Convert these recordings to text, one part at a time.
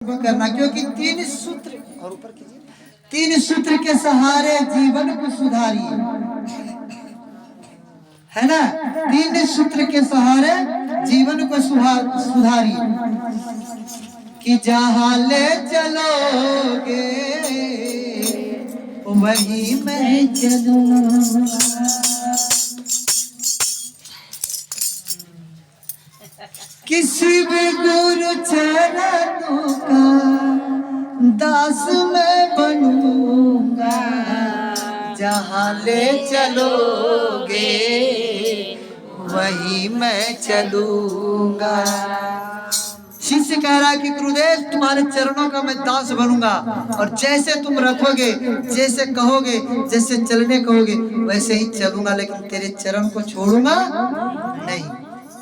को करना, क्योंकि तीन सूत्र, और ऊपर कीजिए, तीन सूत्र के सहारे जीवन को सुधारिए, है ना। तीन सूत्र के सहारे जीवन को सुधारिए कि जहां ले चलोगे वही मैं चलूंगा। किसी भी गुरु चरणों का दास मैं बनूंगा, जहां ले चलोगे वही मैं चलूंगा। शिष्य कह रहा है कि गुरुदेव तुम्हारे चरणों का मैं दास बनूंगा, और जैसे तुम रखोगे, जैसे कहोगे, जैसे चलने कहोगे वैसे ही चलूंगा, लेकिन तेरे चरण को छोड़ूंगा नहीं,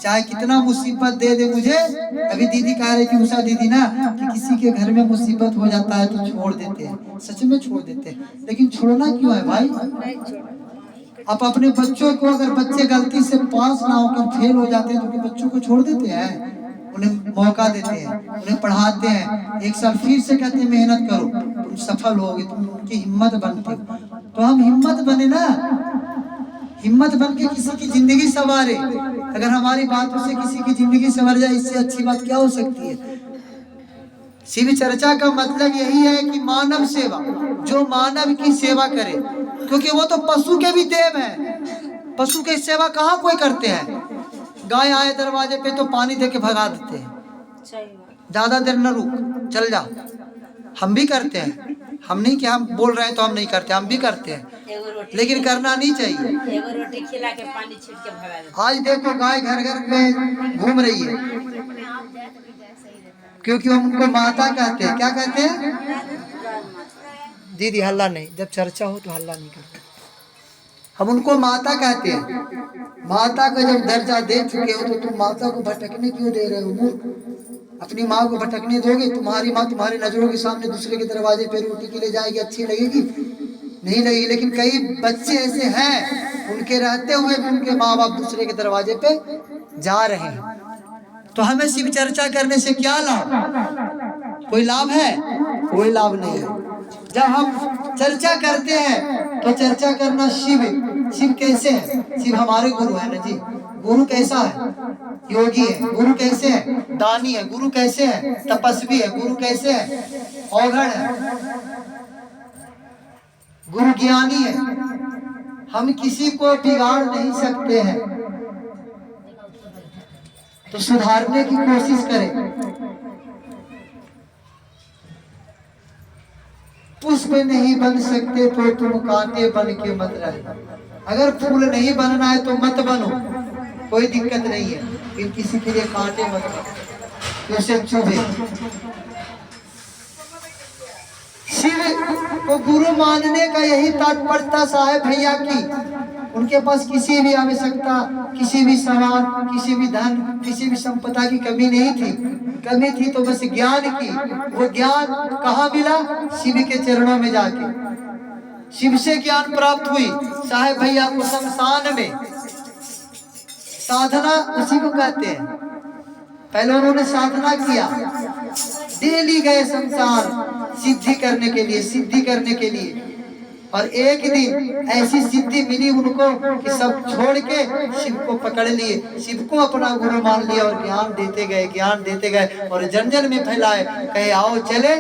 चाहे कितना मुसीबत दे दे मुझे। अभी दीदी कह रही थी, उषा दीदी ना, कि किसी के घर में मुसीबत हो जाता है तो छोड़ देते हैं, सच में छोड़ देते हैं, लेकिन छोड़ना क्यों है भाई। आप अपने बच्चों को, अगर बच्चे गलती से पास ना होकर फेल हो जाते हैं तो बच्चों को छोड़ देते हैं, उन्हें मौका देते हैं, उन्हें पढ़ाते हैं, एक साल फिर से कहते हैं मेहनत करो, तुम सफल होगे, तुम उनकी हिम्मत बनते हो। तो हम हिम्मत बने ना, हिम्मत बन के किसी की जिंदगी संवारे। अगर हमारी बातों से किसी की जिंदगी संवर जाए, इससे अच्छी बात क्या हो सकती है। शिव चर्चा का मतलब यही है कि मानव सेवा, जो मानव की सेवा करे, क्योंकि वो तो पशु के भी देव है। पशु की सेवा कहाँ कोई करते हैं। गाय आए दरवाजे पे तो पानी दे के भगा देते हैं, ज्यादा देर न रुक, चल जा। हम भी करते हैं, हम नहीं कि हम बोल रहे हैं तो हम नहीं करते, हम भी करते हैं, लेकिन करना नहीं चाहिए। एगो रोटी खिला के पानी छीट के भगा देते। आज देखो गाय घर घर में घूम रही है, क्योंकि हम उनको माता कहते हैं। क्या कहते हैं दीदी, हल्ला नहीं, जब चर्चा हो तो हल्ला नहीं करते। हम उनको माता कहते हैं। माता का जब दर्जा दे चुके हो तो तुम माता को भटकने क्यों दे रहे हो मूर्ख। अपनी माँ को भटकने दोगे? तुम्हारी माँ तुम्हारी नजरों के सामने दूसरे के दरवाजे पे रोटी के लिए जाएगी, अच्छी लगेगी? नहीं लगेगी। लेकिन कई बच्चे ऐसे हैं, उनके रहते हुए भी उनके माँ बाप दूसरे के दरवाजे पे जा रहे हैं। तो हमें शिव चर्चा करने से क्या लाभ? कोई लाभ है? कोई लाभ नहीं है। जब हम चर्चा करते हैं तो चर्चा करना शिव, शिव कैसे है? शिव हमारे गुरु है ना जी। गुरु कैसा है? योगी है। गुरु कैसे है? दानी है। गुरु कैसे है? तपस्वी है। गुरु कैसे है? औघड़ है। गुरु ज्ञानी है। हम किसी को बिगाड़ नहीं सकते हैं, तो सुधारने की कोशिश करें। पुष्प नहीं बन सकते तो तुम कांटे बन के मत रहे। अगर फूल नहीं बनना है तो मत बनो, कोई दिक्कत नहीं है, लेकिन किसी के लिए कांटे मत बनो, उसे चुभे। शिव को गुरु मानने का यही तात्पर्य था साहेब भैया की। उनके पास किसी भी आवश्यकता, किसी भी सामान, किसी भी धन, किसी भी संपदा की कमी नहीं थी। कमी थी तो बस ज्ञान की। वो ज्ञान कहाँ मिला? शिव के चरणों में जाके। शिव से ज्ञान प्राप्त हुई साहेब भैया को शमशान में। साधना उसी को कहते हैं। पहले उन्होंने साधना किया, डेली गए शमशान सिद्धि करने के लिए, सिद्धि करने के लिए। और एक दिन ऐसी सिद्धि मिली उनको कि सब छोड़ के शिव को पकड़ लिए, शिव को अपना गुरु मान लिया और ज्ञान देते गए, ज्ञान देते गए और जन जन में फैलाए। कहे आओ चले